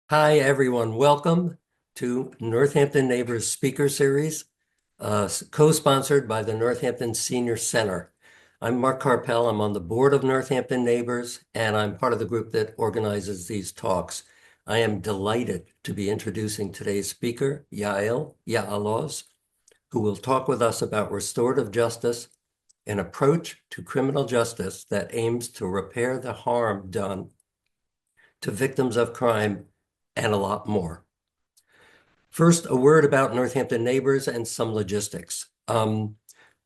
Hi, everyone. Welcome to Northampton Neighbors Speaker Series, co-sponsored by the Northampton Senior Center. I'm Mark Carpel. I'm on the board of Northampton Neighbors, and I'm part of the group that organizes these talks. I am delighted to be introducing today's speaker, Yael Yaaloz, who will talk with us about restorative justice, an approach to criminal justice that aims to repair the harm done to victims of crime and a lot more. First, a word about Northampton Neighbors and some logistics.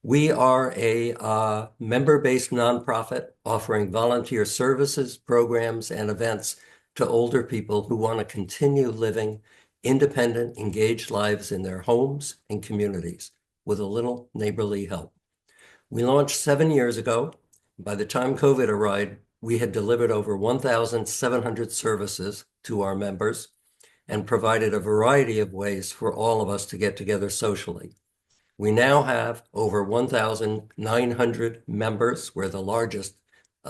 We are a member-based nonprofit offering volunteer services, programs, and events to older people who want to continue living independent, engaged lives in their homes and communities with a little neighborly help. We launched 7 years ago. By the time COVID arrived, we had delivered over 1,700 services to our members and provided a variety of ways for all of us to get together socially. We now have over 1,900 members. We're the largest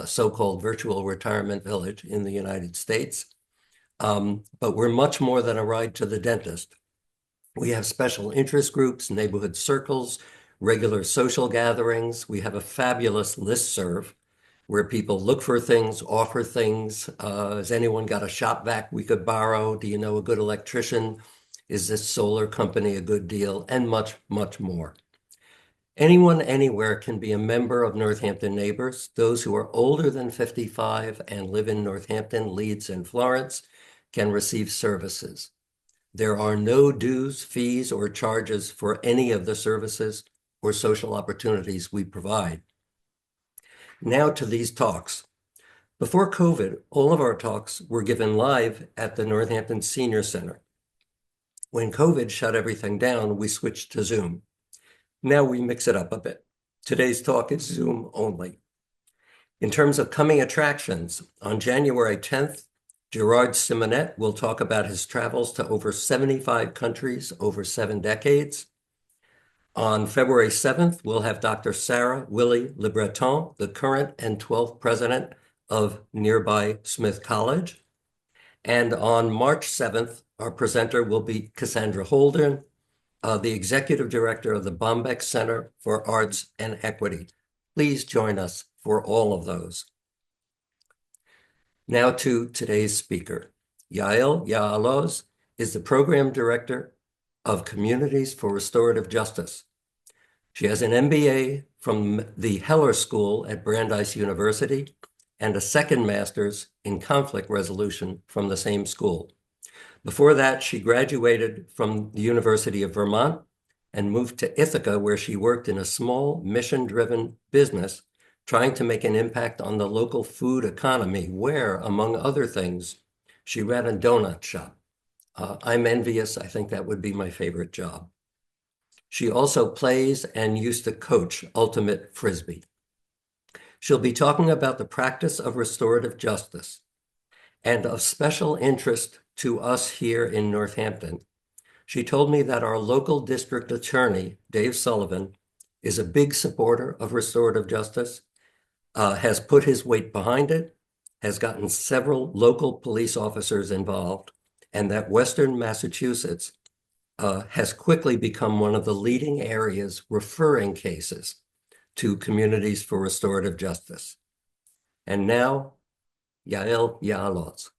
so-called virtual retirement village in the United States. But we're much more than a ride to the dentist. We have special interest groups, neighborhood circles, regular social gatherings. We have a fabulous listserv where people look for things, offer things. Has anyone got a shop vac we could borrow? Do you know a good electrician? Is this solar company a good deal? And much, much more. Anyone anywhere can be a member of Northampton Neighbors. Those who are older than 55 and live in Northampton, Leeds, and Florence can receive services. There are no dues, fees, or charges for any of the services or social opportunities we provide. Now to these talks. Before COVID, all of our talks were given live at the Northampton Senior Center. When COVID shut everything down, we switched to Zoom. Now we mix it up a bit. Today's talk is Zoom only. In terms of coming attractions, on January 10th, Gerard Simonet will talk about his travels to over 75 countries over 7 decades. On February 7th, we'll have Dr. Sarah Willie Le Breton, the current and 12th president of nearby Smith College. And on March 7th, our presenter will be Cassandra Holden, the executive director of the Bombeck Center for Arts and Equity. Please join us for all of those. Now to today's speaker. Yael Yaaloz is the program director of Communities for Restorative Justice. She has an MBA from the Heller School at Brandeis University and a second master's in conflict resolution from the same school. Before that, she graduated from the University of Vermont and moved to Ithaca, where she worked in a small mission-driven business trying to make an impact on the local food economy, where, among other things, she ran a donut shop. I'm envious. I think that would be my favorite job. She also plays and used to coach ultimate frisbee. She'll be talking about the practice of restorative justice, and of special interest to us here in Northampton. She told me that our local district attorney, Dave Sullivan, is a big supporter of restorative justice, has put his weight behind it, has gotten several local police officers involved, and that Western Massachusetts has quickly become one of the leading areas referring cases to communities for restorative justice. And now, Yael Yaaloz.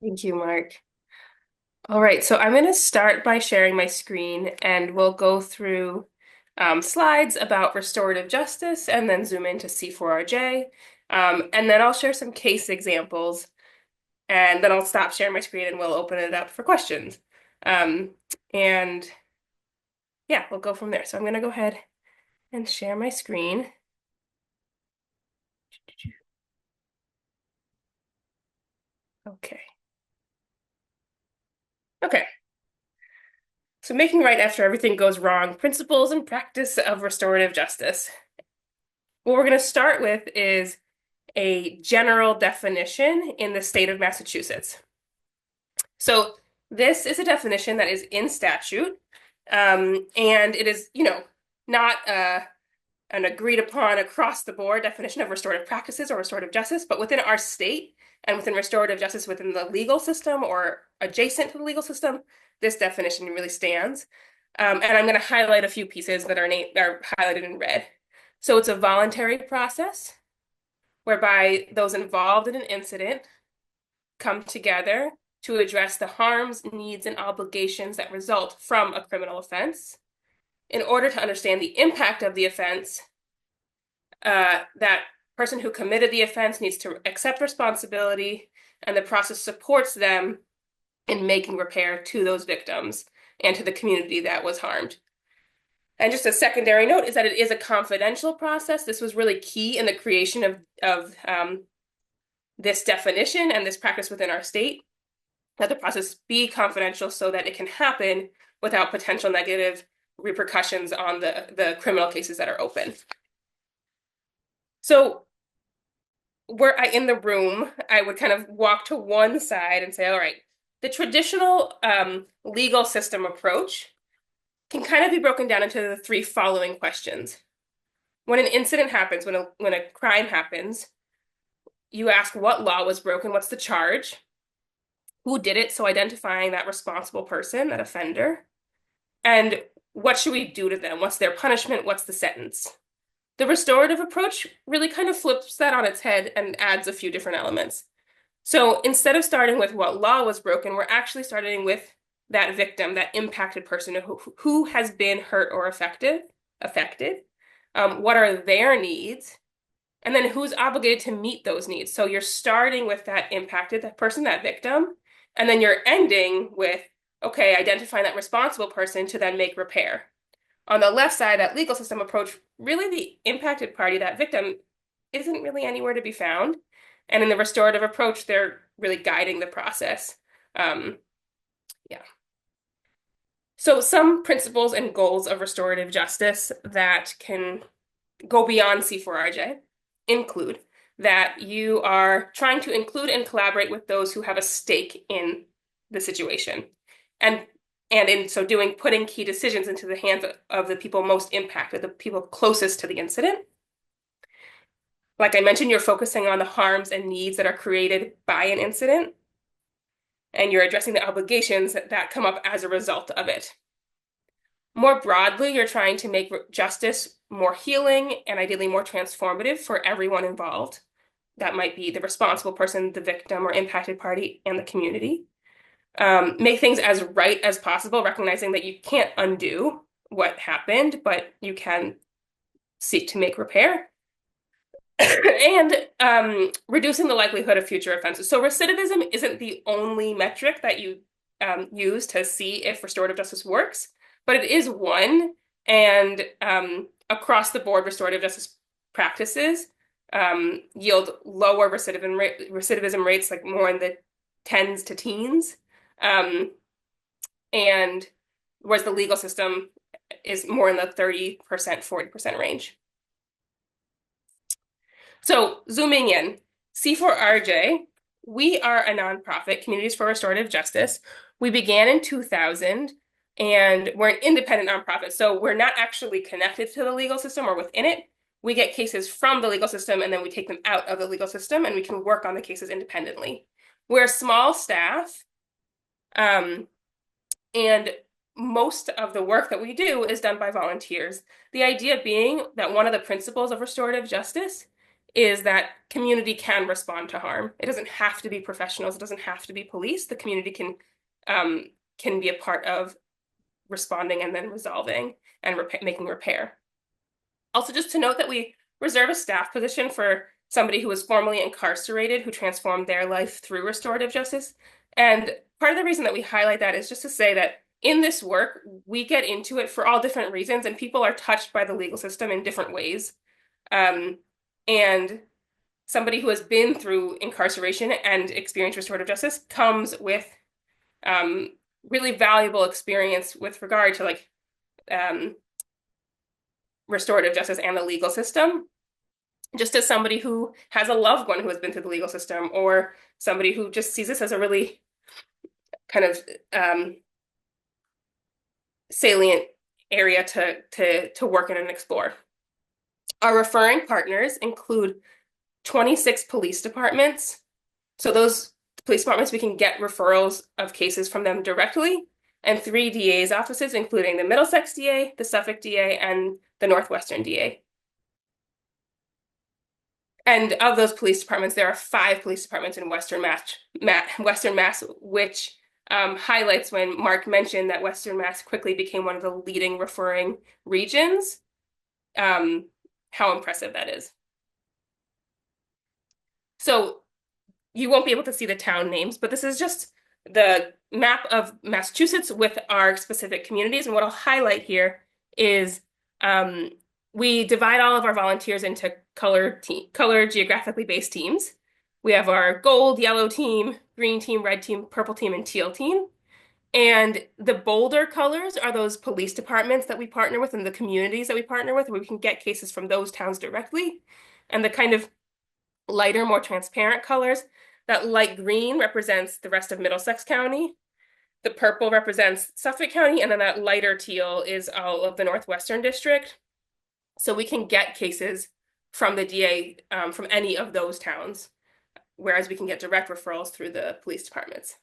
Thank you, Mark. All right, so I'm going to start by sharing my screen and we'll go through slides about restorative justice and then zoom into C4RJ. And then I'll share some case examples and then I'll stop sharing my screen and we'll open it up for questions. And yeah, we'll go from there. So I'm going to go ahead and share my screen. Okay. Okay. So making right after everything goes wrong, principles and practice of restorative justice. What we're going to start with is a general definition in the state of Massachusetts. So this is a definition that is in statute, and it is, not an agreed upon across the board definition of restorative practices or restorative justice, but within our state and within restorative justice within the legal system or adjacent to the legal system, this definition really stands. And I'm going to highlight a few pieces that are highlighted in red. So it's a voluntary process whereby those involved in an incident come together to address the harms, needs, and obligations that result from a criminal offense. In order to understand the impact of the offense, that person who committed the offense needs to accept responsibility, and the process supports them in making repair to those victims and to the community that was harmed. And just a secondary note is that it is a confidential process. This was really key in the creation of this definition and this practice within our state, that the process be confidential so that it can happen without potential negative repercussions on the criminal cases that are open. So were I in the room, I would kind of walk to one side and say, all right, the traditional legal system approach can kind of be broken down into the three following questions. When an incident happens, when a crime happens, you ask what law was broken, what's the charge, who did it, so identifying that responsible person, that offender, and what should we do to them? What's their punishment? What's the sentence? The restorative approach really kind of flips that on its head and adds a few different elements. So instead of starting with what law was broken, we're actually starting with that victim, that impacted person who has been hurt or affected. What are their needs? And then who's obligated to meet those needs? So you're starting with that impacted, that person, that victim, and then you're ending with, okay, identifying that responsible person to then make repair. On the left side, that legal system approach, really the impacted party, that victim, isn't really anywhere to be found. And in the restorative approach, they're really guiding the process. Yeah. So some principles and goals of restorative justice that can go beyond C4RJ include that you are trying to include and collaborate with those who have a stake in the situation. And in so doing, putting key decisions into the hands of the people most impacted, the people closest to the incident. Like I mentioned, you're focusing on the harms and needs that are created by an incident, and you're addressing the obligations that come up as a result of it. More broadly, you're trying to make justice more healing and ideally more transformative for everyone involved. That might be the responsible person, the victim or impacted party, and the community. Make things as right as possible, recognizing that you can't undo what happened, but you can seek to make repair. And reducing the likelihood of future offenses. So recidivism isn't the only metric that you use to see if restorative justice works, but it is one. And across the board, restorative justice practices yield lower recidivism rates, like more in the tens to teens. And whereas the legal system is more in the 30%, 40% range. So zooming in, C4RJ, we are a nonprofit, Communities for Restorative Justice. We began in 2000, and we're an independent nonprofit. So we're not actually connected to the legal system or within it. We get cases from the legal system, and then we take them out of the legal system, and we can work on the cases independently. We're a small staff, and most of the work that we do is done by volunteers. The idea being that one of the principles of restorative justice is that community can respond to harm. It doesn't have to be professionals. It doesn't have to be police. The community can be a part of responding and then resolving and making repair. Also, just to note that we reserve a staff position for somebody who was formerly incarcerated who transformed their life through restorative justice. And part of the reason that we highlight that is just to say that in this work, we get into it for all different reasons, and people are touched by the legal system in different ways. And somebody who has been through incarceration and experienced restorative justice comes with really valuable experience with regard to like restorative justice and the legal system. Just as somebody who has a loved one who has been through the legal system, or somebody who just sees this as a really kind of salient area to work in and explore. Our referring partners include 26 police departments. So those police departments, we can get referrals of cases from them directly, and 3 DA's offices, including the Middlesex DA, the Suffolk DA, and the Northwestern DA. And of those police departments, there are 5 police departments in Western Mass, which highlights when Mark mentioned that Western Mass quickly became one of the leading referring regions, how impressive that is. So you won't be able to see the town names, but this is just the map of Massachusetts with our specific communities. And what I'll highlight here is we divide all of our volunteers into color geographically based teams. We have our gold, yellow team, green team, red team, purple team, and teal team. And the bolder colors are those police departments that we partner with and the communities that we partner with, where we can get cases from those towns directly. And the kind of lighter, more transparent colors, that light green represents the rest of Middlesex County. The purple represents Suffolk County, and then that lighter teal is all of the Northwestern District. So we can get cases from the DA from any of those towns, whereas we can get direct referrals through the police departments.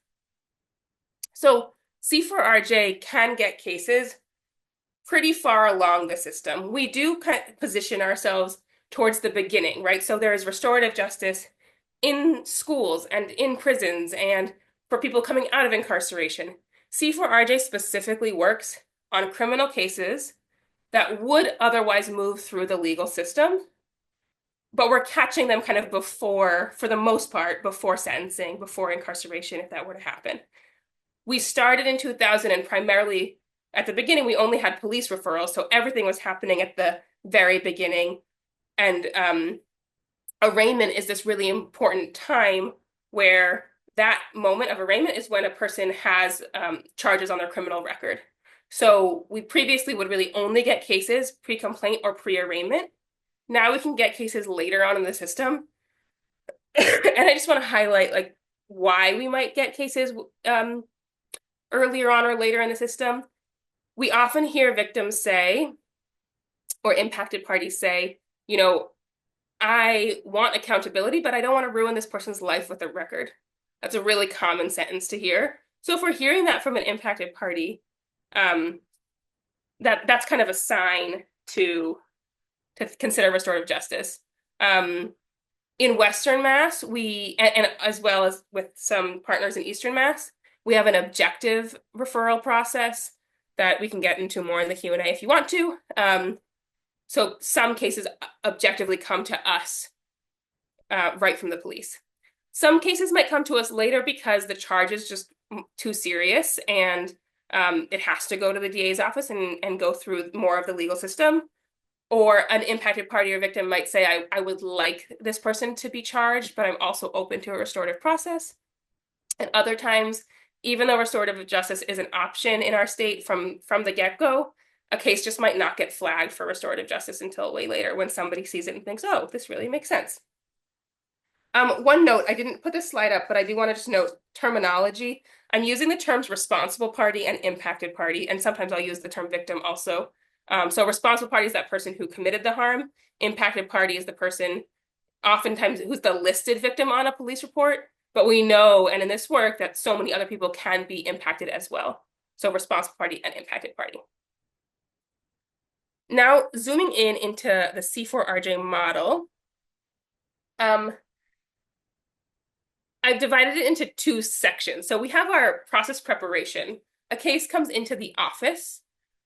So C4RJ can get cases pretty far along the system. We do kind of position ourselves towards the beginning, right? So there is restorative justice in schools and in prisons and for people coming out of incarceration. C4RJ specifically works on criminal cases that would otherwise move through the legal system, but we're catching them kind of before, for the most part, before sentencing, before incarceration, if that were to happen. We started in 2000, and primarily at the beginning, we only had police referrals, so everything was happening at the very beginning. And arraignment is this really important time where that moment of arraignment is when a person has charges on their criminal record. So we previously would really only get cases pre-complaint or pre-arraignment. Now we can get cases later on in the system. And I just want to highlight like why we might get cases earlier on or later in the system. We often hear victims say, or impacted parties say, you know, I want accountability, but I don't want to ruin this person's life with a record. That's a really common sentence to hear. So if we're hearing that from an impacted party, that's kind of a sign to consider restorative justice. In Western Mass, and as well as with some partners in Eastern Mass, we have an objective referral process that we can get into more in the Q&A if you want to. So some cases objectively come to us right from the police. Some cases might come to us later because the charge is just too serious and it has to go to the DA's office and go through more of the legal system. Or an impacted party or victim might say, I would like this person to be charged, but I'm also open to a restorative process. And other times, even though restorative justice is an option in our state from the get-go, a case just might not get flagged for restorative justice until way later when somebody sees it and thinks, oh, this really makes sense. One note, I didn't put this slide up, but I do want to just note terminology. I'm using the terms responsible party and impacted party, and sometimes I'll use the term victim also. So responsible party is that person who committed the harm. Impacted party is the person oftentimes who's the listed victim on a police report. But we know, and in this work, that so many other people can be impacted as well. So responsible party and impacted party. Now, zooming in into the C4RJ model, I've divided it into 2 sections. So we have our process preparation. A case comes into the office.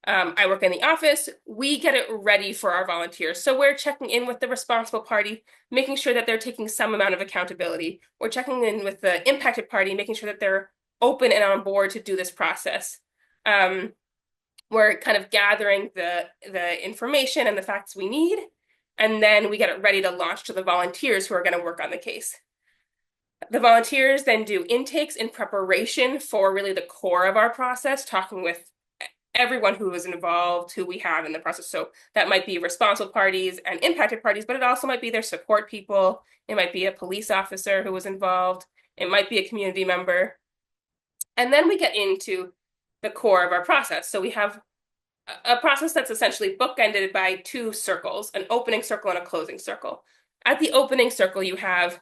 I work in the office. We get it ready for our volunteers. So we're checking in with the responsible party, making sure that they're taking some amount of accountability. We're checking in with the impacted party, making sure that they're open and on board to do this process. We're kind of gathering the information and the facts we need, and then we get it ready to launch to the volunteers who are going to work on the case. The volunteers then do intakes in preparation for really the core of our process, talking with everyone who is involved, who we have in the process. So that might be responsible parties and impacted parties, but it also might be their support people. It might be a police officer who was involved. It might be a community member. And then we get into the core of our process. So we have a process that's essentially bookended by two circles, an opening circle and a closing circle. At the opening circle, you have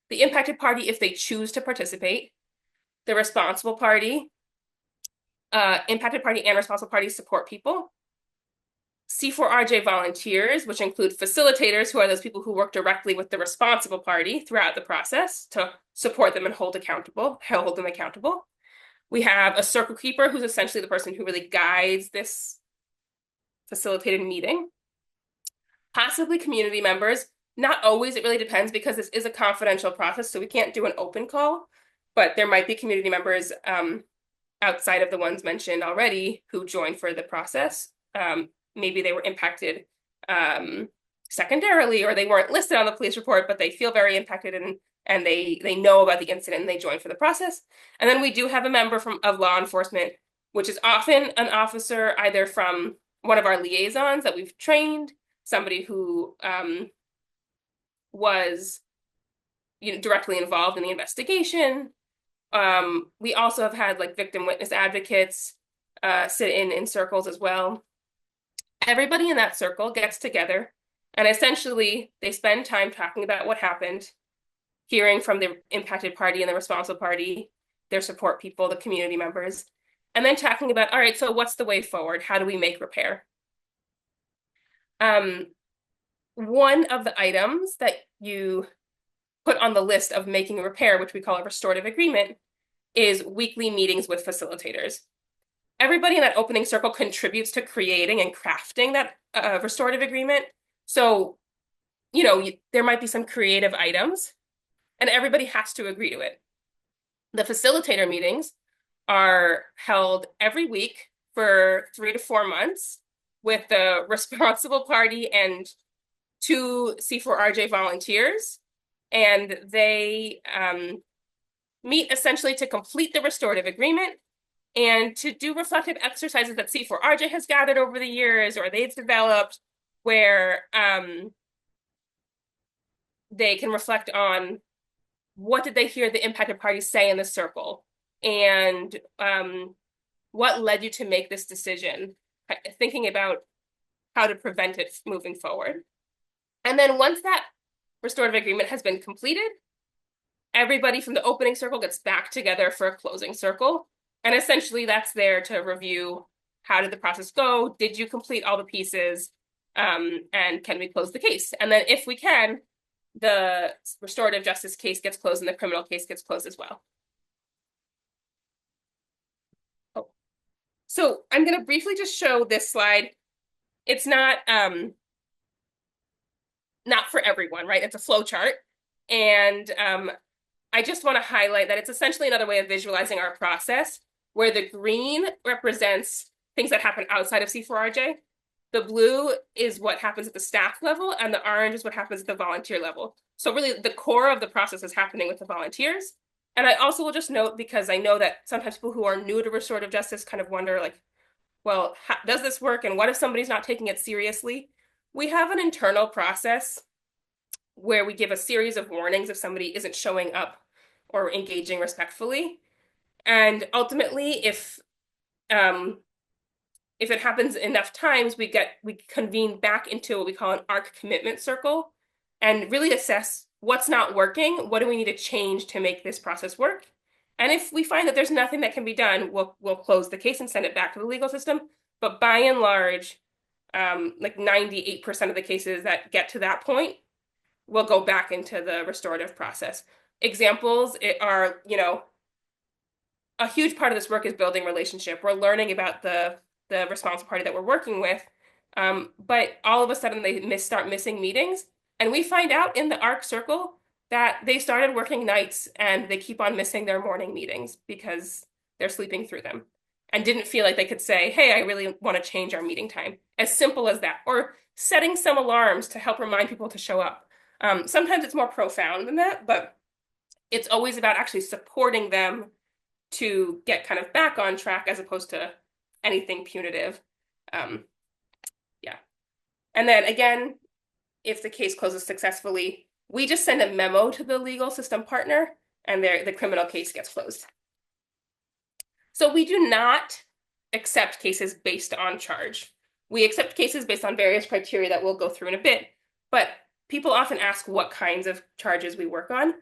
the impacted party if they choose to participate, the responsible party, impacted party and responsible party support people, C4RJ volunteers, which include facilitators, who are those people who work directly with the responsible party throughout the process to support them and hold them accountable. We have a circle keeper, who's essentially the person who really guides this facilitated meeting. Possibly community members. Not always, it really depends because this is a confidential process, so we can't do an open call, but there might be community members outside of the ones mentioned already who join for the process. Maybe they were impacted secondarily, or they weren't listed on the police report, but they feel very impacted and they know about the incident and they join for the process. And then we do have a member of law enforcement, which is often an officer either from one of our liaisons that we've trained, somebody who was directly involved in the investigation. We also have had like victim witness advocates sit in circles as well. Everybody in that circle gets together and essentially they spend time talking about what happened, hearing from the impacted party and the responsible party, their support people, the community members, and then talking about, all right, so what's the way forward? How do we make repair? One of the items that you put on the list of making a repair, which we call a restorative agreement, is weekly meetings with facilitators. Everybody in that opening circle contributes to creating and crafting that restorative agreement. So, there might be some creative items, and everybody has to agree to it. The facilitator meetings are held every week for 3 to 4 months with the responsible party and 2 C4RJ volunteers. And they meet essentially to complete the restorative agreement and to do reflective exercises that C4RJ has gathered over the years or they've developed where they can reflect on what did they hear the impacted parties say in the circle and what led you to make this decision, thinking about how to prevent it moving forward. And then once that restorative agreement has been completed, everybody from the opening circle gets back together for a closing circle. And essentially that's there to review how did the process go? Did you complete all the pieces? And can we close the case? And then if we can, the restorative justice case gets closed and the criminal case gets closed as well. Oh. So I'm going to briefly just show this slide. It's not for everyone, right? It's a flow chart. And I just want to highlight that it's essentially another way of visualizing our process, where the green represents things that happen outside of C4RJ. The blue is what happens at the staff level, and the orange is what happens at the volunteer level. So really, the core of the process is happening with the volunteers. And I also will just note, because I know that sometimes people who are new to restorative justice kind of wonder, like, well, how does this work? And what if somebody's not taking it seriously? We have an internal process where we give a series of warnings if somebody isn't showing up or engaging respectfully. And ultimately, if it happens enough times, we convene back into what we call an ARC commitment circle and really assess what's not working, what do we need to change to make this process work. And if we find that there's nothing that can be done, we'll close the case and send it back to the legal system. But by and large, like 98% of the cases that get to that point will go back into the restorative process. Examples are, a huge part of this work is building relationship. We're learning about the responsible party that we're working with, but all of a sudden they start missing meetings, and we find out in the ARC circle that they started working nights and they keep on missing their morning meetings because they're sleeping through them and didn't feel like they could say, hey, I really want to change our meeting time. As simple as that. Or setting some alarms to help remind people to show up. Sometimes it's more profound than that, but it's always about actually supporting them to get kind of back on track as opposed to anything punitive. Yeah. And then again, if the case closes successfully, we just send a memo to the legal system partner and the criminal case gets closed. So we do not accept cases based on charge. We accept cases based on various criteria that we'll go through in a bit, but people often ask what kinds of charges we work on.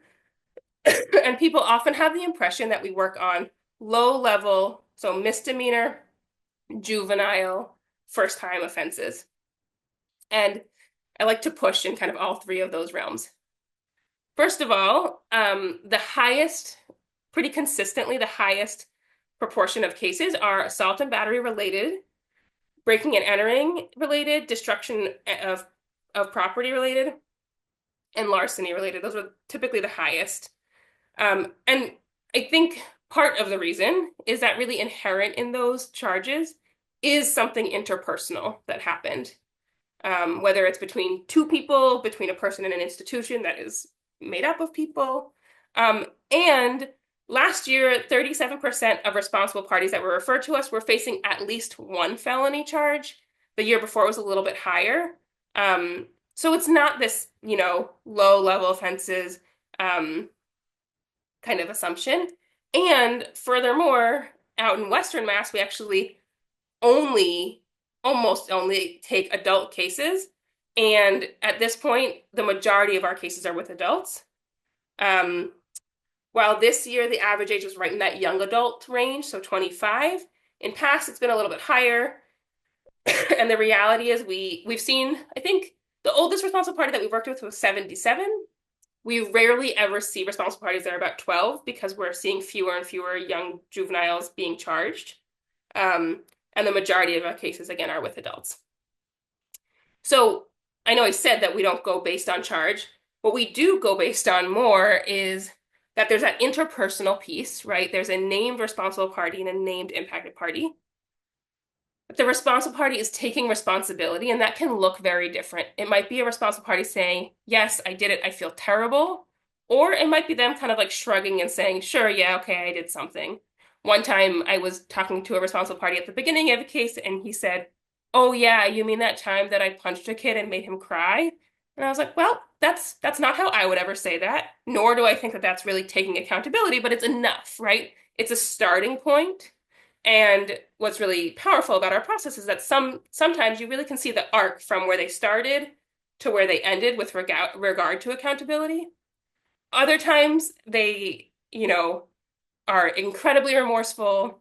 And people often have the impression that we work on low level, so misdemeanor, juvenile, first time offenses. And I like to push in kind of all three of those realms. First of all, the highest, pretty consistently, the highest proportion of cases are assault and battery related, breaking and entering related, destruction of property related, and larceny related. Those are typically the highest. And I think part of the reason is that really inherent in those charges is something interpersonal that happened. Whether it's between two people, between a person and an institution that is made up of people. And last year, 37% of responsible parties that were referred to us were facing at least one felony charge. The year before it was a little bit higher. So it's not this, low level offenses kind of assumption. And furthermore, out in Western Mass, we actually almost only take adult cases. And at this point, the majority of our cases are with adults. While this year the average age was right in that young adult range, so 25. In past, it's been a little bit higher. And the reality is we've seen, I think the oldest responsible party that we worked with was 77. We rarely ever see responsible parties that are about 12 because we're seeing fewer and fewer young juveniles being charged. And the majority of our cases, again, are with adults. So I know I said that we don't go based on charge. What we do go based on more is that there's that interpersonal piece, right? There's a named responsible party and a named impacted party. But the responsible party is taking responsibility, and that can look very different. It might be a responsible party saying, yes, I did it, I feel terrible. Or it might be them kind of like shrugging and saying, sure, yeah, okay, I did something. One time I was talking to a responsible party at the beginning of a case, and he said, oh yeah, you mean that time that I punched a kid and made him cry? And I was like, well, that's not how I would ever say that, nor do I think that that's really taking accountability, but it's enough, right? It's a starting point. And what's really powerful about our process is that sometimes you really can see the arc from where they started to where they ended with regard to accountability. Other times they, are incredibly remorseful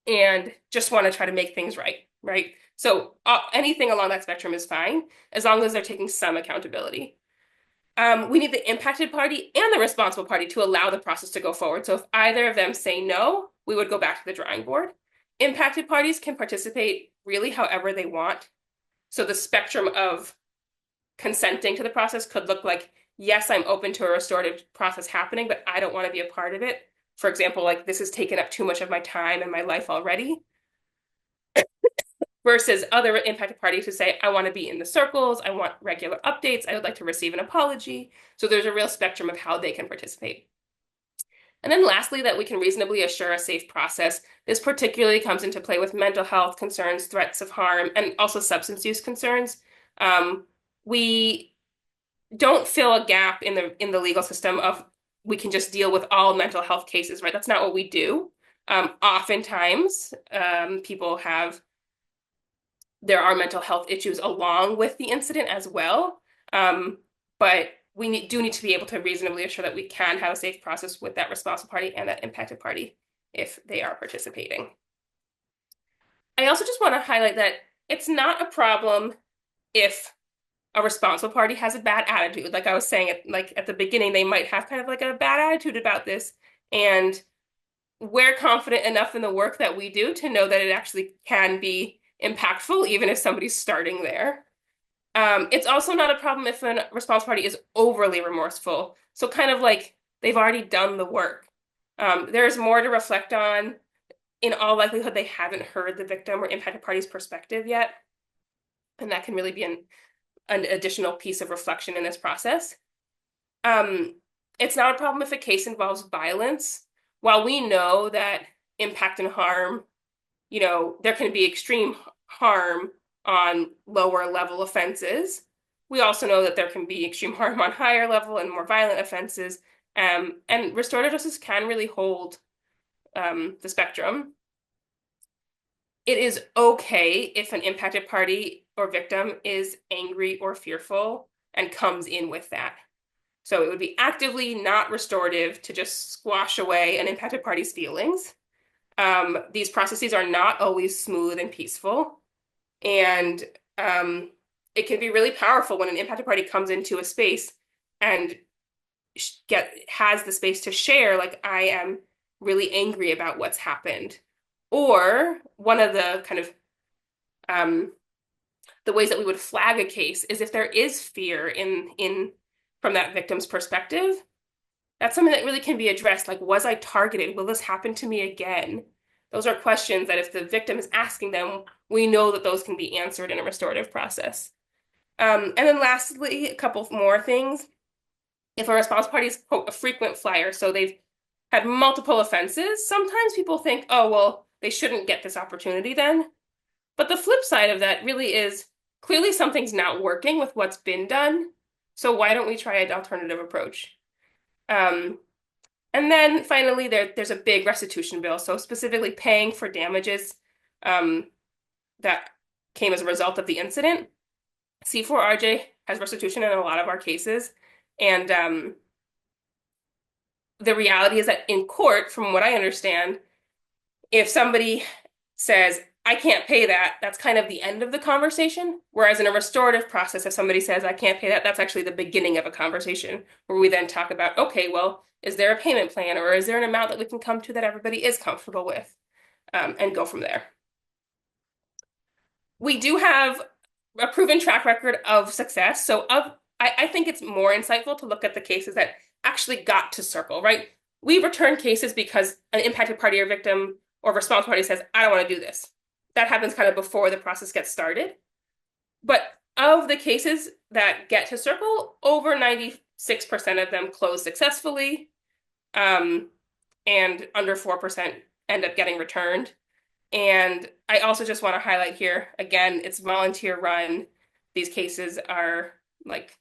and just want to try to make things right, right? So anything along that spectrum is fine as long as they're taking some accountability. We need the impacted party and the responsible party to allow the process to go forward. So if either of them say no, we would go back to the drawing board. Impacted parties can participate really however they want. So the spectrum of consenting to the process could look like, yes, I'm open to a restorative process happening, but I don't want to be a part of it. For example, like this has taken up too much of my time and my life already. Versus other impacted parties who say, I want to be in the circles, I want regular updates, I would like to receive an apology. So there's a real spectrum of how they can participate. And then lastly, that we can reasonably assure a safe process. This particularly comes into play with mental health concerns, threats of harm, and also substance use concerns. We don't fill a gap in the legal system of we can just deal with all mental health cases, right? That's not what we do. Oftentimes, there are mental health issues along with the incident as well. But we do need to be able to reasonably assure that we can have a safe process with that responsible party and that impacted party if they are participating. I also just want to highlight that it's not a problem if a responsible party has a bad attitude. Like I was saying, at the beginning, they might have kind of like a bad attitude about this. And we're confident enough in the work that we do to know that it actually can be impactful, even if somebody's starting there. It's also not a problem if a response party is overly remorseful. So kind of like they've already done the work. There's more to reflect on. In all likelihood, they haven't heard the victim or impacted party's perspective yet. And that can really be an additional piece of reflection in this process. It's not a problem if a case involves violence. While we know that impact and harm, there can be extreme harm on lower level offenses. We also know that there can be extreme harm on higher level and more violent offenses. And restorative justice can really hold the spectrum. it is okay if an impacted party or victim is angry or fearful and comes in with that. So it would be actively not restorative to just squash away an impacted party's feelings. These processes are not always smooth and peaceful, and it can be really powerful when an impacted party comes into a space and has the space to share, like, I am really angry about what's happened. Or one of the kind of the ways that we would flag a case is if there is fear in from that victim's perspective. That's something that really can be addressed. Like, was I targeted? Will this happen to me again? Those are questions that if the victim is asking them, we know that those can be answered in a restorative process. And then lastly, a couple more things. If a response party is, quote, a frequent flyer, so they've had multiple offenses, sometimes people think, oh, well, they shouldn't get this opportunity then. But the flip side of that really is clearly something's not working with what's been done. So why don't we try an alternative approach? Um, and then finally, there's a big restitution bill. So specifically paying for damages that came as a result of the incident. C4RJ has restitution in a lot of our cases. And the reality is that in court, from what I understand, if somebody says, I can't pay that, that's kind of the end of the conversation. Whereas in a restorative process, if somebody says, I can't pay that, that's actually the beginning of a conversation where we then talk about, okay, well, is there a payment plan or is there an amount that we can come to that everybody is comfortable with, and go from there. We do have a proven track record of success. So I think it's more insightful to look at the cases that actually got to circle, right? We return cases because an impacted party or victim or response party says, I don't want to do this. That happens kind of before the process gets started. But of the cases that get to circle, over 96% of them close successfully, and under 4% end up getting returned. And I also just want to highlight here, again, it's volunteer run. These cases are like,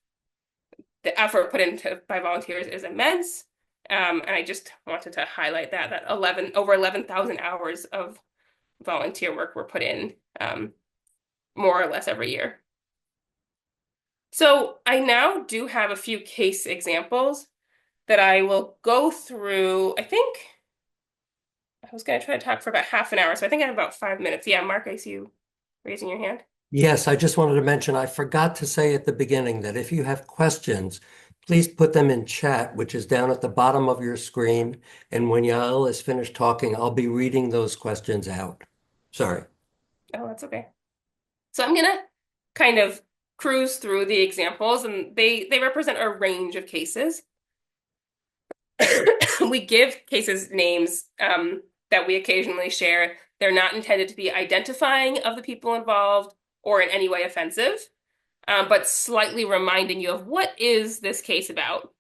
the effort put into by volunteers is immense. And I just wanted to highlight that over 11,000 hours of volunteer work were put in, more or less every year. So I now do have a few case examples that I will go through. I think I was going to try to talk for about half an hour, so I think I have about 5 minutes. Yeah, Mark, I see you raising your hand. Yes, I just wanted to mention, I forgot to say at the beginning that if you have questions, please put them in chat, which is down at the bottom of your screen. And when Yael is finished talking, I'll be reading those questions out. Sorry. Oh, that's okay. So I'm gonna kind of cruise through the examples, and they represent a range of cases. We give cases names that we occasionally share. They're not intended to be identifying of the people involved or in any way offensive, but slightly reminding you of what is this case about.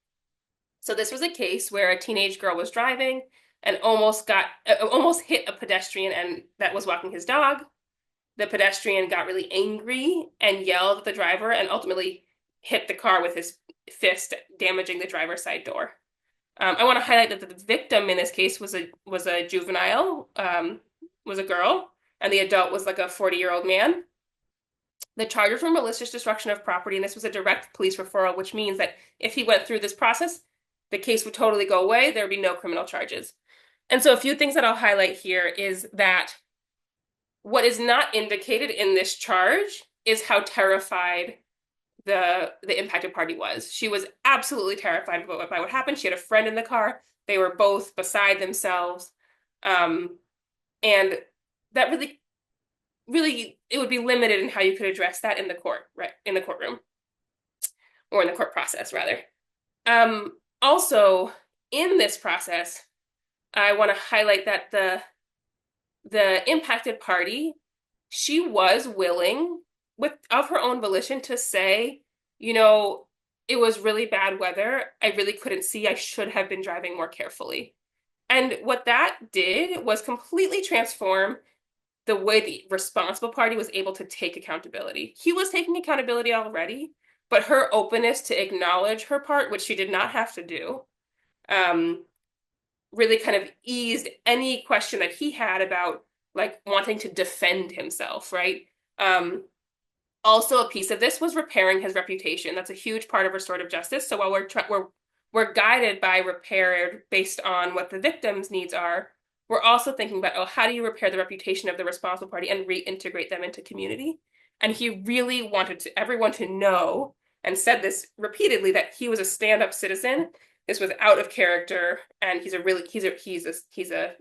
So this was a case where a teenage girl was driving and almost hit a pedestrian and that was walking his dog. The pedestrian got really angry and yelled at the driver and ultimately hit the car with his fist, damaging the driver's side door. I want to highlight that the victim in this case was a juvenile, was a girl, and the adult was like a 40-year-old man. The charges were malicious destruction of property, and this was a direct police referral, which means that if he went through this process, the case would totally go away. There would be no criminal charges. And so a few things that I'll highlight here is that what is not indicated in this charge is how terrified the impacted party was. She was absolutely terrified by what happened. She had a friend in the car. They were both beside themselves. And that really, it would be limited in how you could address that in the court, right? In the courtroom, or in the court process, rather. Also, in this process, I want to highlight that the impacted party, she was willing, of her own volition, to say, it was really bad weather. I really couldn't see. I should have been driving more carefully. And what that did was completely transform the way the responsible party was able to take accountability. He was taking accountability already, but her openness to acknowledge her part, which she did not have to do, really kind of eased any question that he had about, like wanting to defend himself, right? Um, Also, a piece of this was repairing his reputation. That's a huge part of restorative justice. So while we're guided by repair based on what the victim's needs are, we're also thinking about, oh, how do you repair the reputation of the responsible party and reintegrate them into community? And he really wanted everyone to know, and said this repeatedly, that he was a stand-up citizen. This was out of character, and he's a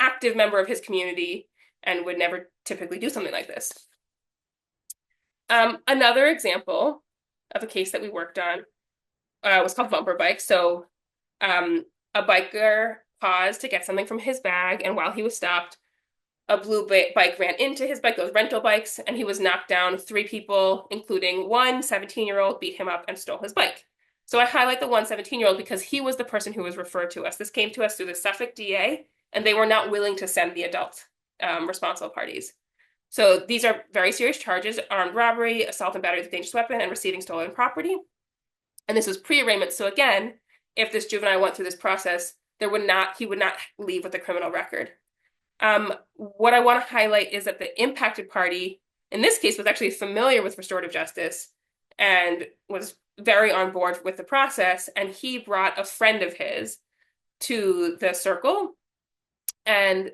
active member of his community and would never typically do something like this. Another example of a case that we worked on was called Bumper Bike. So a biker paused to get something from his bag, and while he was stopped, a blue bike ran into his bike, those rental bikes, and he was knocked down. Three people, including one 17-year-old, beat him up and stole his bike. So I highlight the one 17-year-old because he was the person who was referred to us. This came to us through the Suffolk DA, and they were not willing to send the adult responsible parties. So these are very serious charges: armed robbery, assault and battery with a dangerous weapon, and receiving stolen property. And this was pre-arraignment. So again, if this juvenile went through this process, he would not leave with a criminal record. What I want to highlight is that the impacted party, in this case, was actually familiar with restorative justice and was very on board with the process. And he brought a friend of his to the circle, and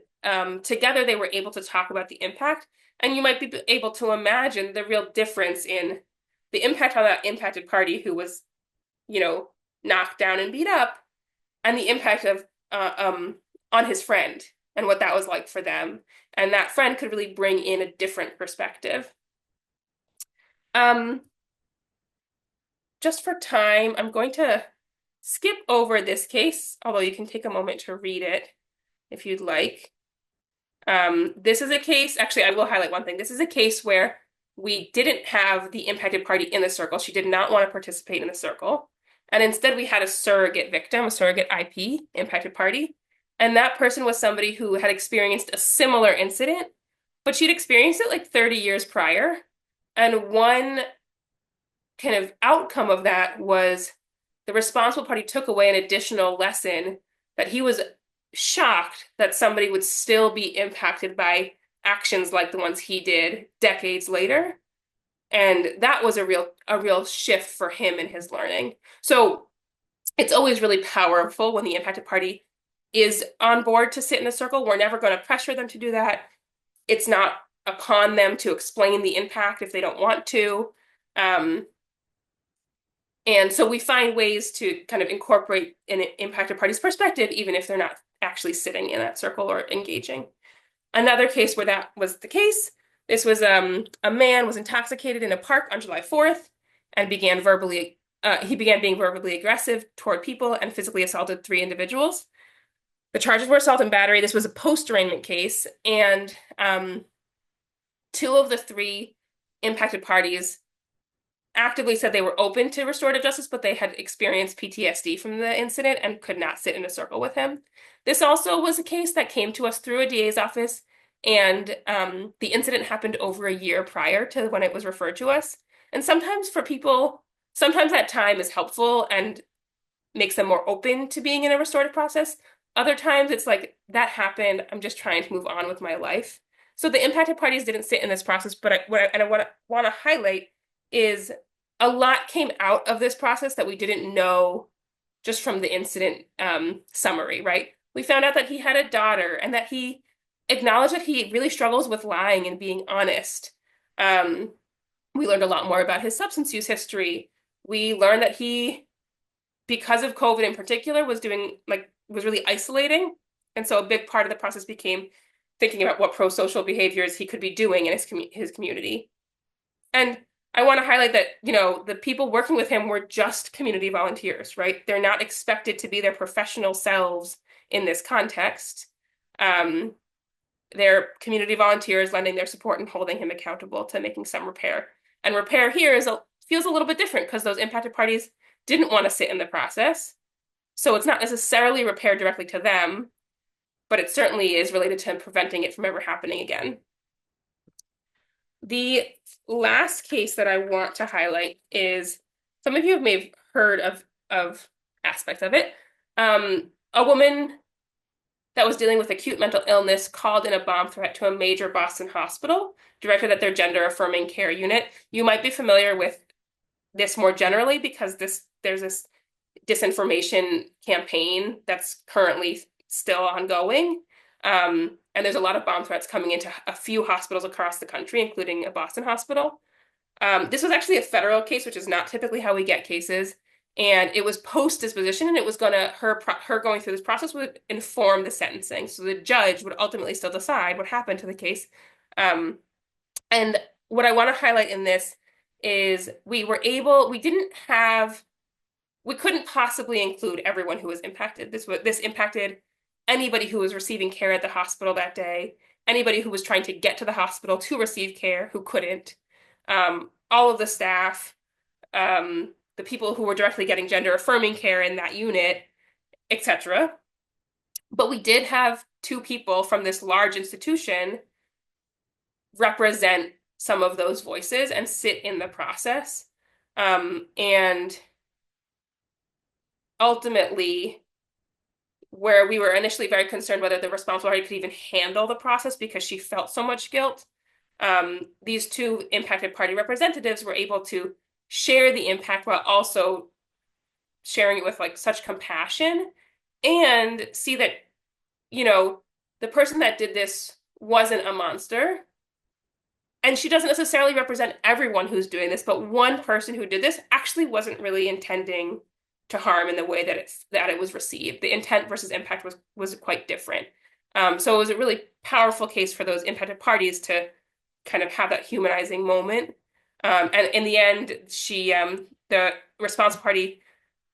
together they were able to talk about the impact. And you might be able to imagine the real difference in the impact on that impacted party who was, knocked down and beat up, and the impact of on his friend and what that was like for them. And that friend could really bring in a different perspective. Just for time, I'm going to skip over this case, although you can take a moment to read it if you'd like. This is a case, actually, I will highlight one thing. This is a case where we didn't have the impacted party in the circle. She did not want to participate in the circle. And instead, we had a surrogate victim, a surrogate IP, impacted party. And that person was somebody who had experienced a similar incident, but she'd experienced it like 30 years prior. And one kind of outcome of that was the responsible party took away an additional lesson, that he was shocked that somebody would still be impacted by actions like the ones he did decades later. And that was a real shift for him in his learning. So it's always really powerful when the impacted party is on board to sit in a circle. We're never going to pressure them to do that. It's not upon them to explain the impact if they don't want to. And so we find ways to kind of incorporate an impacted party's perspective, even if they're not actually sitting in that circle or engaging. Another case where that was the case, this was a man was intoxicated in a park on July 4th and he began being verbally aggressive toward people and physically assaulted three individuals. The charges were assault and battery. This was a post-arraignment case, and two of the three impacted parties actively said they were open to restorative justice, but they had experienced PTSD from the incident and could not sit in a circle with him. This also was a case that came to us through a DA's office, and the incident happened over a year prior to when it was referred to us. And sometimes for people, sometimes that time is helpful and makes them more open to being in a restorative process. Other times it's like, that happened, I'm just trying to move on with my life. So the impacted parties didn't sit in this process, but what I want to highlight is a lot came out of this process that we didn't know just from the incident summary, right? We found out that he had a daughter and that he acknowledged that he really struggles with lying and being honest. We learned a lot more about his substance use history. We learned that he, because of COVID in particular, was really isolating. And so a big part of the process became thinking about what pro-social behaviors he could be doing in his community. And I want to highlight that, the people working with him were just community volunteers, right? They're not expected to be their professional selves in this context. They're community volunteers lending their support and holding him accountable to making some repair. And repair here feels a little bit different because those impacted parties didn't want to sit in the process. So it's not necessarily repair directly to them, but it certainly is related to preventing it from ever happening again. The last case that I want to highlight is, some of you may have heard of aspects of it. A woman that was dealing with acute mental illness called in a bomb threat to a major Boston hospital, directed at their gender affirming care unit. You might be familiar with this more generally because there's this disinformation campaign that's currently still ongoing. And there's a lot of bomb threats coming into a few hospitals across the country, including a Boston hospital. This was actually a federal case, which is not typically how we get cases. And it was post disposition, and it was gonna her going through this process would inform the sentencing. So the judge would ultimately still decide what happened to the case. Um, and what I want to highlight in this is we couldn't possibly include everyone who was impacted. This impacted anybody who was receiving care at the hospital that day, anybody who was trying to get to the hospital to receive care who couldn't, all of the staff, the people who were directly getting gender affirming care in that unit, etc. But we did have two people from this large institution represent some of those voices and sit in the process. And ultimately, where we were initially very concerned whether the responsible party could even handle the process because she felt so much guilt, these two impacted party representatives were able to share the impact while also sharing it with like such compassion and see that, you know, the person that did this wasn't a monster. And she doesn't necessarily represent everyone who's doing this, but one person who did this actually wasn't really intending to harm in the way that it was received. The intent versus impact was quite different. So it was a really powerful case for those impacted parties to kind of have that humanizing moment. And in the end, the response party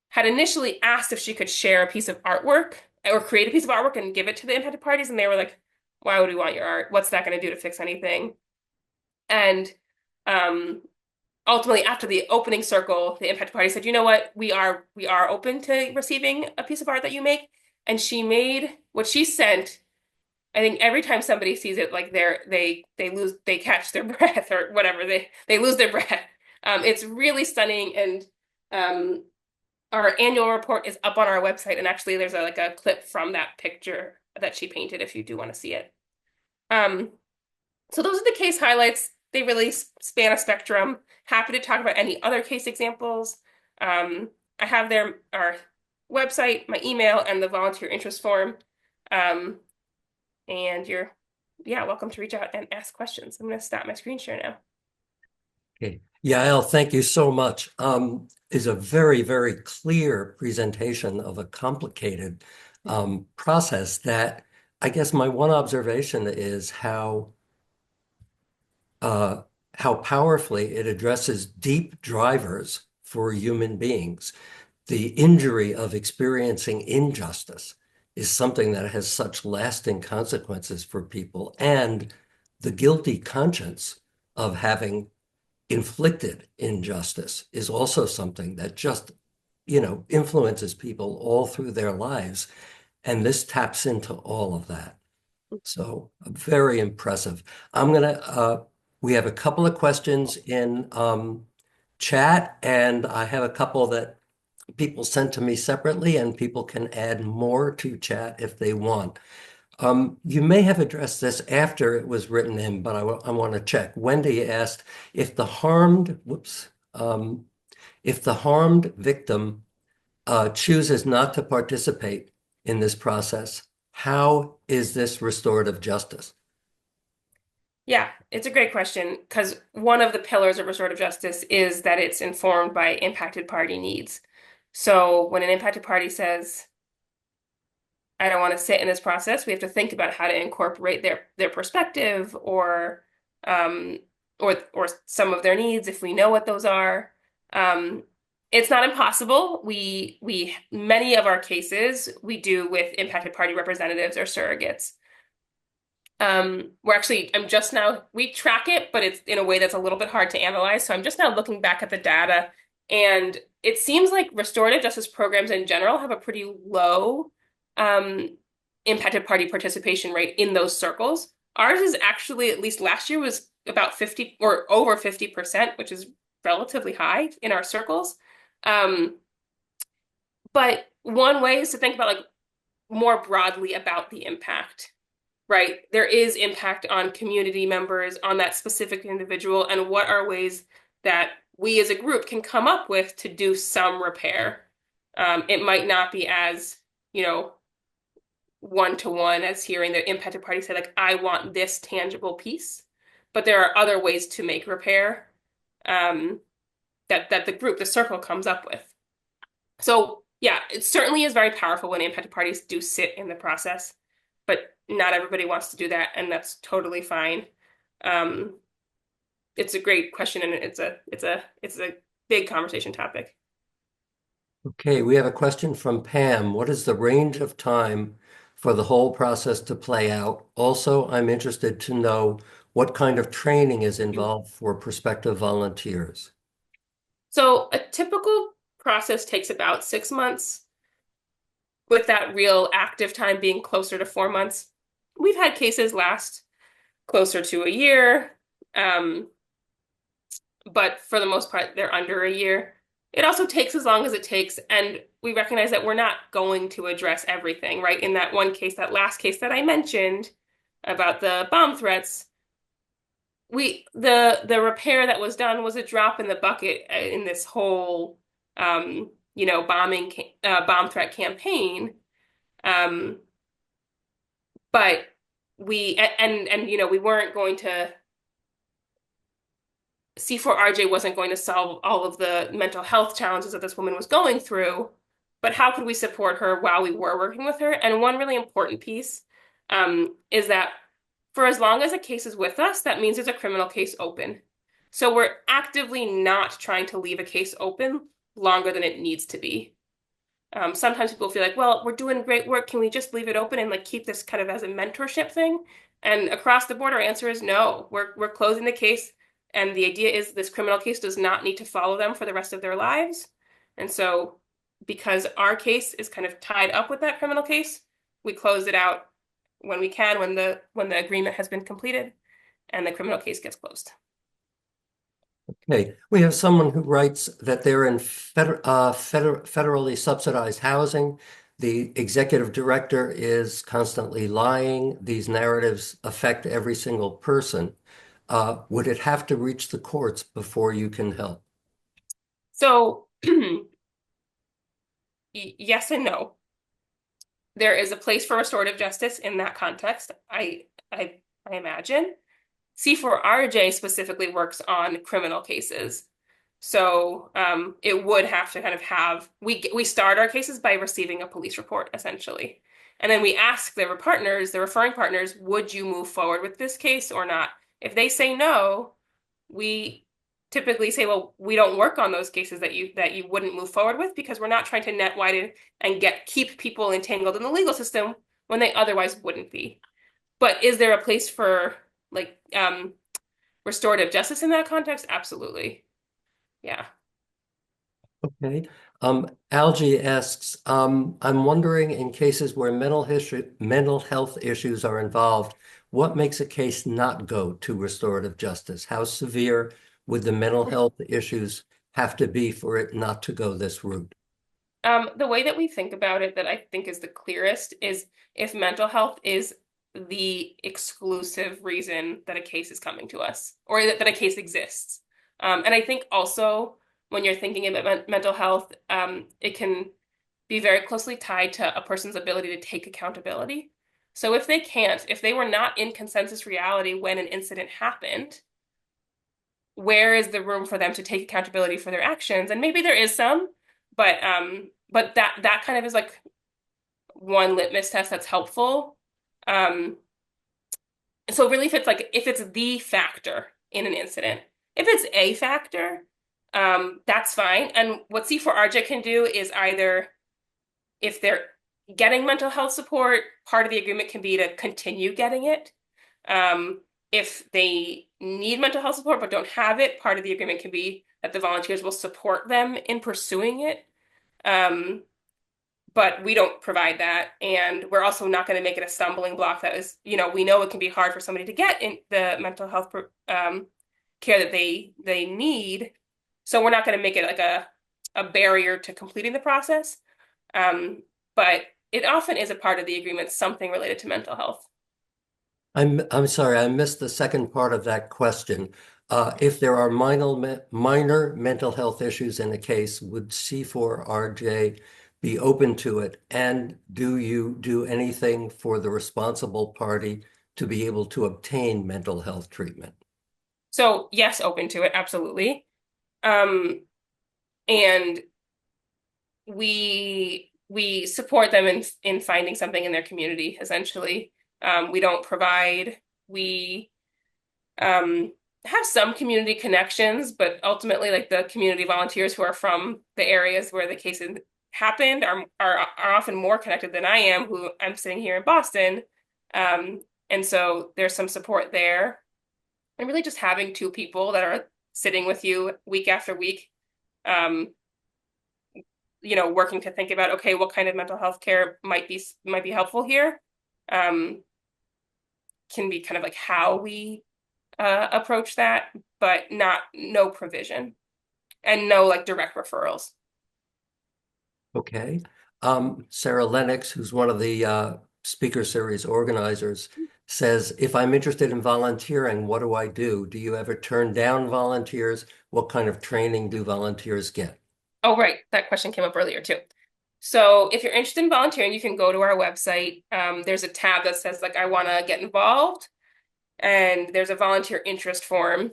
had initially asked if she could share a piece of artwork or create a piece of artwork and give it to the impacted parties, and they were like, "Why would we want your art? What's that going to do to fix anything?" And ultimately, after the opening circle, the impacted party said, "You know what? We are open to receiving a piece of art that you make." And she made what she sent. I think every time somebody sees it, like they catch their breath or whatever, they lose their breath. It's really stunning, and our annual report is up on our website, and actually there's like a clip from that picture that she painted if you do want to see it. Um, so those are the case highlights. They really span a spectrum. Happy to talk about any other case examples. I have our website, my email, and the volunteer interest form. And you're, yeah, welcome to reach out and ask questions. I'm going to stop my screen share now. Okay. Yael, thank you so much. Is a very, very clear presentation of a complicated process that I guess my one observation is how powerfully it addresses deep drivers for human beings. The injury of experiencing injustice is something that has such lasting consequences for people, and the guilty conscience of having inflicted injustice is also something that just, influences people all through their lives. And this taps into all of that. So very impressive. We have a couple of questions in chat, and I have a couple that people sent to me separately, and people can add more to chat if they want. You may have addressed this after it was written in, but I want to check. Wendy asked if the harmed victim chooses not to participate in this process, how is this restorative justice? Yeah, it's a great question because one of the pillars of restorative justice is that it's informed by impacted party needs. So when an impacted party says, "I don't want to sit in this process," we have to think about how to incorporate their perspective um, or some of their needs if we know what those are. Um, it's not impossible. We many of our cases we do with impacted party representatives or surrogates. We track it, but it's in a way that's a little bit hard to analyze. So I'm just now looking back at the data, and it seems like restorative justice programs in general have a pretty low impacted party participation rate in those circles. Ours is actually, at least last year, was about 50 or over 50%, which is relatively high in our circles. But one way is to think about like more broadly about the impact, right? There is impact on community members, on that specific individual, and what are ways that we as a group can come up with to do some repair. It might not be as, you know, one to one as hearing the impacted party say, like, I want this tangible piece, but there are other ways to make repair um, that the group, the circle, comes up with. So yeah, it certainly is very powerful when impacted parties do sit in the process, but not everybody wants to do that, and that's totally fine. Um, it's a great question, and it's a big conversation topic. Okay, we have a question from Pam. What is the range of time for the whole process to play out? Also, I'm interested to know what kind of training is involved for prospective volunteers. So a typical process takes about 6 months, with that real active time being closer to 4 months. We've had cases last closer to a year, um, but for the most part, they're under a year. It also takes as long as it takes, and we recognize that we're not going to address everything, right? In that one case, that last case that I mentioned about the bomb threats, the repair that was done was a drop in the bucket in this whole bomb threat campaign. Um, but we weren't going to C4RJ wasn't going to solve all of the mental health challenges that this woman was going through, but how could we support her while we were working with her? And one really important piece is that for as long as a case is with us, that means there's a criminal case open. So we're actively not trying to leave a case open longer than it needs to be. Sometimes people feel like, well, we're doing great work. Can we just leave it open and like keep this kind of as a mentorship thing? And across the board, our answer is no. We're closing the case, and the idea is this criminal case does not need to follow them for the rest of their lives. And so, because our case is kind of tied up with that criminal case, we close it out when we can, when the agreement has been completed, and the criminal case gets closed. Okay, we have someone who writes that they're in federally subsidized housing. The executive director is constantly lying. These narratives affect every single person. Would it have to reach the courts before you can help? So, yes and no. There is a place for restorative justice in that context, I imagine. C4RJ specifically works on criminal cases. So it would have to kind of we start our cases by receiving a police report, essentially. And then we ask the referring partners, would you move forward with this case or not? If they say no, we typically say, well, we don't work on those cases that you wouldn't move forward with because we're not trying to net widen and keep people entangled in the legal system when they otherwise wouldn't be. But is there a place for like restorative justice in that context? Absolutely. Yeah. Okay. Algie asks, I'm wondering in cases where mental health issues are involved, what makes a case not go to restorative justice? How severe would the mental health issues have to be for it not to go this route? The way that we think about it that I think is the clearest is if mental health is the exclusive reason that a case is coming to us or that a case exists. And I think also when you're thinking about mental health, it can be very closely tied to a person's ability to take accountability. So if they were not in consensus reality when an incident happened, where is the room for them to take accountability for their actions? And maybe there is some, but that kind of is like one litmus test that's helpful. Um, so really if it's the factor in an incident, if it's a factor, that's fine. And what C4RJ can do is either if they're getting mental health support, part of the agreement can be to continue getting it. If they need mental health support but don't have it, part of the agreement can be that the volunteers will support them in pursuing it. But we don't provide that. And we're also not going to make it a stumbling block that is, we know it can be hard for somebody to get in the mental health care that they need. So we're not going to make it like a barrier to completing the process. But it often is a part of the agreement, something related to mental health. I'm sorry, I missed the second part of that question. If there are minor mental health issues in a case, would C4RJ be open to it? And do you do anything for the responsible party to be able to obtain mental health treatment? So yes, open to it, absolutely. Um, and we support them in finding something in their community, essentially. We don't provide, we um, have some community connections, but ultimately, like the community volunteers who are from the areas where the cases happened are often more connected than I am, who I'm sitting here in Boston. Um, and so there's some support there. And really just having two people that are sitting with you week after week, um, working to think about, okay, what kind of mental health care might be helpful here, um, can be kind of like how we approach that, but no provision and no like direct referrals. Okay. Sarah Lennox, who's one of the speaker series organizers, says, if I'm interested in volunteering, what do I do? Do you ever turn down volunteers? What kind of training do volunteers get? Oh, right. That question came up earlier too. So if you're interested in volunteering, you can go to our website. There's a tab that says like, I want to get involved. And there's a volunteer interest form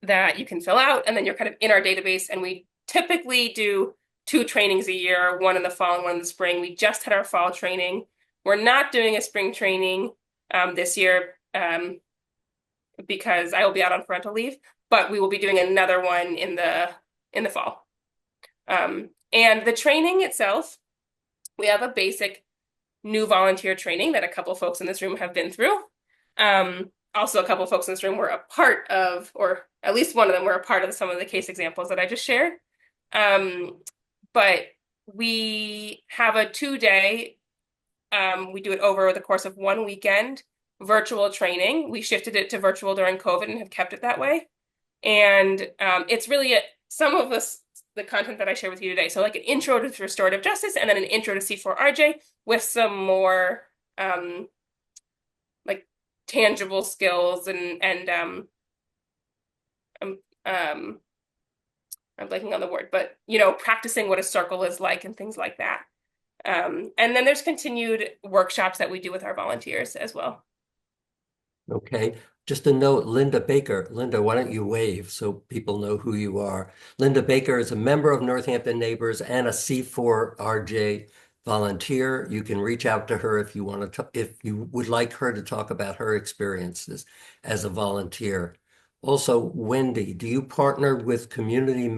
that you can fill out. And then you're kind of in our database. And we typically do two trainings a year, one in the fall and one in the spring. We just had our fall training. We're not doing a spring training this year because I will be out on parental leave, but we will be doing another one in the fall. And the training itself, we have a basic new volunteer training that a couple folks in this room have been through. Also, a couple folks in this room were a part of, or at least one of them were a part of some of the case examples that I just shared. But we have a 2-day, we do it over the course of one weekend, virtual training. We shifted it to virtual during COVID and have kept it that way. And it's really some of the content that I share with you today. So like an intro to restorative justice and then an intro to C4RJ with some more like tangible skills and I'm blanking on the word, but practicing what a circle is like and things like that. And then there's continued workshops that we do with our volunteers as well. Okay. Just a note, Linda Baker. Linda, why don't you wave so people know who you are? Linda Baker is a member of Northampton Neighbors and a C4RJ volunteer. You can reach out to her if you want to, if you would like her to talk about her experiences as a volunteer. Also, Wendy, do you partner with community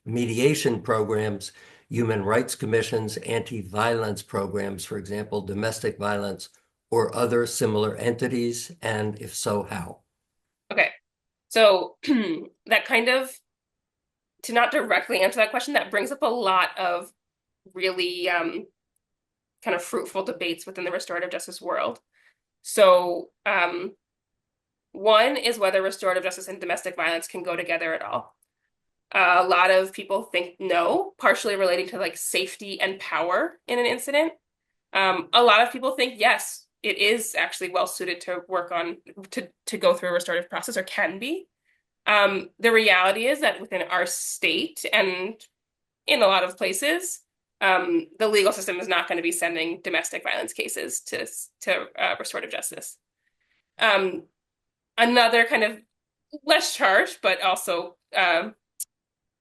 mediation programs, human rights commissions, anti-violence programs, for example, domestic violence, or other similar entities? And if so, how? Okay. So that kind of, to not directly answer that question, that brings up a lot of really kind of fruitful debates within the restorative justice world. So one is whether restorative justice and domestic violence can go together at all. A lot of people think no, partially relating to like safety and power in an incident. A lot of people think yes, it is actually well suited to work on to go through a restorative process or can be. The reality is that within our state and in a lot of places, the legal system is not going to be sending domestic violence cases to restorative justice. Um, Another kind of less charged, but also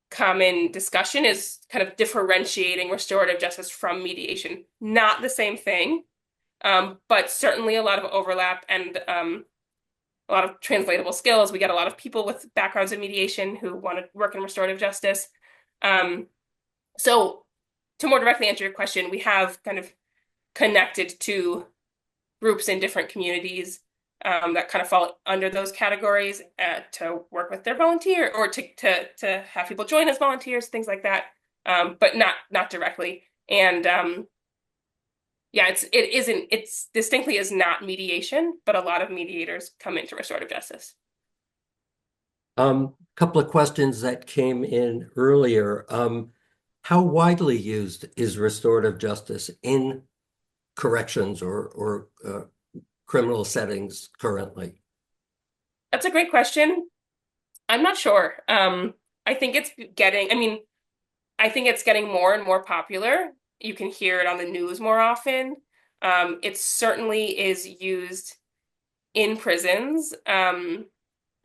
common discussion is kind of differentiating restorative justice from mediation. Not the same thing, but certainly a lot of overlap and a lot of translatable skills. We get a lot of people with backgrounds in mediation who want to work in restorative justice. So to more directly answer your question, we have kind of connected to groups in different communities that kind of fall under those categories to work with their volunteer or to have people join as volunteers, things like that, but not directly. And yeah, it's distinctly is not mediation, but a lot of mediators come into restorative justice. Couple of questions that came in earlier. How widely used is restorative justice in corrections or criminal settings currently? That's a great question. I'm not sure. I think it's getting, I mean, I think it's getting more and more popular. You can hear it on the news more often. It certainly is used in prisons. And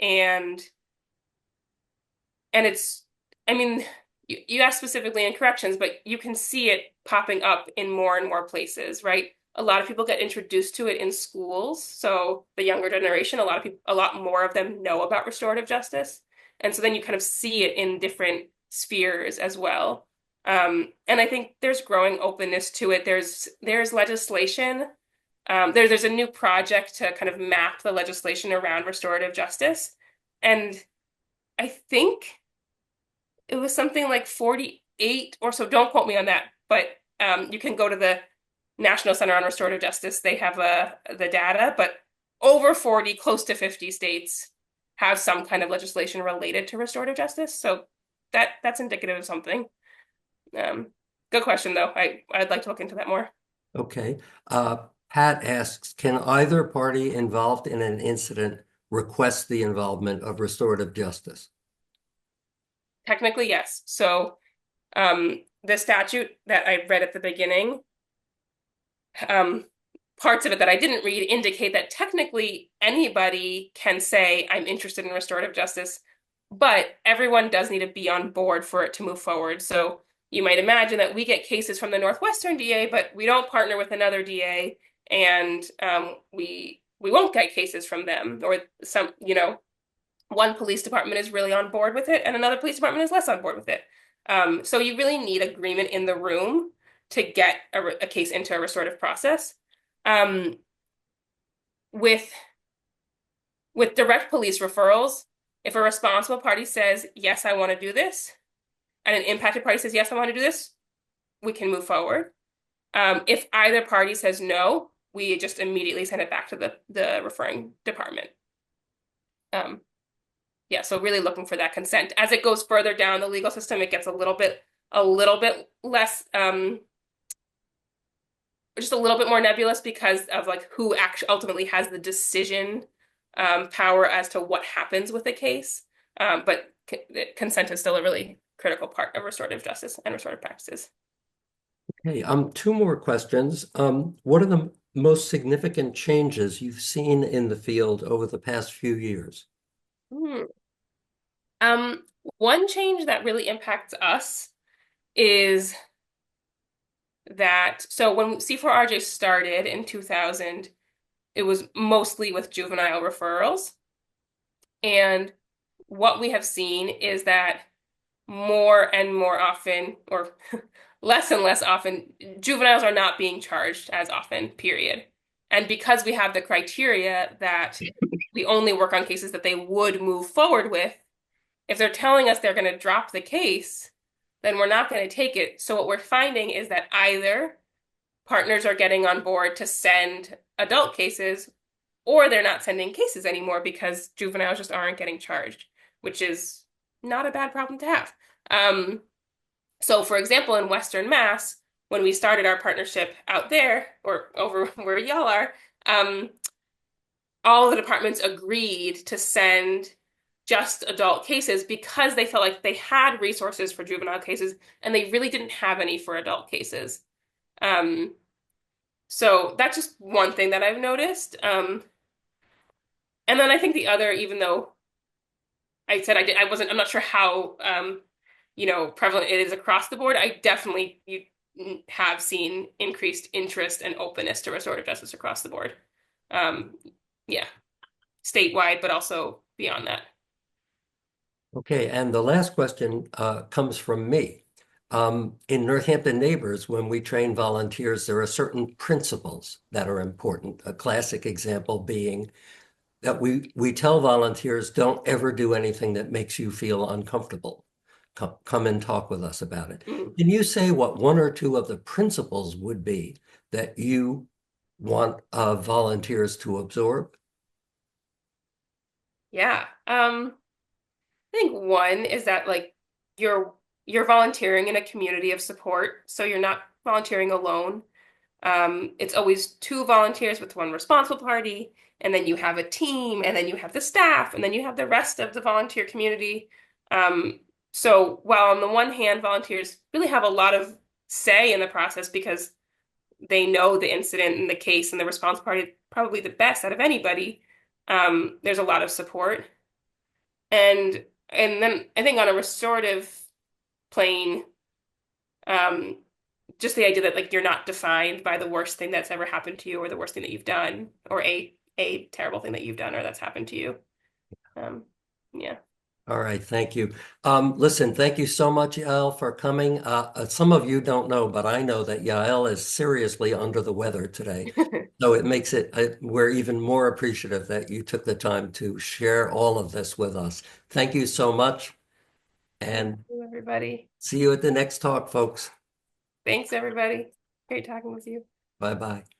and it's, I mean, you asked specifically in corrections, but you can see it popping up in more and more places, right? A lot of people get introduced to it in schools. So the younger generation, a lot of people, a lot more of them know about restorative justice. And so then you kind of see it in different spheres as well. And I think there's growing openness to it. There's legislation. There's a new project to kind of map the legislation around restorative justice. And I think it was something like 48 or so. Don't quote me on that, but you can go to the National Center on Restorative Justice. They have the data, but over 40, close to 50 states have some kind of legislation related to restorative justice. So that's indicative of something. Um, Good question, though. I'd like to look into that more. Okay. Pat asks, can either party involved in an incident request the involvement of restorative justice? Technically, yes. So the statute that I read at the beginning, um, parts of it that I didn't read indicate that technically anybody can say, I'm interested in restorative justice, but everyone does need to be on board for it to move forward. So you might imagine that we get cases from the Northwestern DA, but we don't partner with another DA, and we won't get cases from them, or some, one police department is really on board with it, and another police department is less on board with it. So you really need agreement in the room to get a case into a restorative process. Um, with direct police referrals, if a responsible party says, yes, I want to do this, and an impacted party says, yes, I want to do this, we can move forward. If either party says no, we just immediately send it back to the referring department. Um, yeah, so really looking for that consent. As it goes further down the legal system, it gets a little bit less, just a little bit more nebulous because of like who actually ultimately has the decision power as to what happens with a case. But consent is still a really critical part of restorative justice and restorative practices. Okay, two more questions. What are the most significant changes you've seen in the field over the past few years? Hmm. Um, One change that really impacts us is that so when C4RJ started in 2000, it was mostly with juvenile referrals. And what we have seen is that more and more often, or less and less often, juveniles are not being charged as often, period. And because we have the criteria that we only work on cases that they would move forward with, if they're telling us they're going to drop the case, then we're not going to take it. So what we're finding is that either partners are getting on board to send adult cases, or they're not sending cases anymore because juveniles just aren't getting charged, which is not a bad problem to have. Um, so, for example, in Western Mass, when we started our partnership out there or over where y'all are, um, all the departments agreed to send just adult cases because they felt like they had resources for juvenile cases and they really didn't have any for adult cases. Um, so that's just one thing that I've noticed. And then I think the other, even though I said I wasn't, I'm not sure how, prevalent it is across the board. I definitely have seen increased interest and openness to restorative justice across the board. Um, yeah, statewide, but also beyond that. Okay, and the last question comes from me. In Northampton Neighbors, when we train volunteers, there are certain principles that are important. A classic example being that we tell volunteers, don't ever do anything that makes you feel uncomfortable. Come and talk with us about it. Mm, Can you say what one or two of the principles would be that you want volunteers to absorb? yeah. I think one is that like you're volunteering in a community of support, so you're not volunteering alone. It's always two volunteers with one responsible party, and then you have a team, and then you have the staff, and then you have the rest of the volunteer community. So while on the one hand, volunteers really have a lot of say in the process because they know the incident and the case and the response party probably the best out of anybody, there's a lot of support. And and then I think on a restorative plane, um, just the idea that like you're not defined by the worst thing that's ever happened to you or the worst thing that you've done or a terrible thing that you've done or that's happened to you. Um, yeah. All right, thank you. Listen, thank you so much, Yael, for coming. Some of you don't know, but I know that Yael is seriously under the weather today. So it makes it, we're even more appreciative that you took the time to share all of this with us. Thank you so much, Thank and you, everybody. see you at the next talk, folks. Thanks, everybody. Great talking with you. Bye-bye.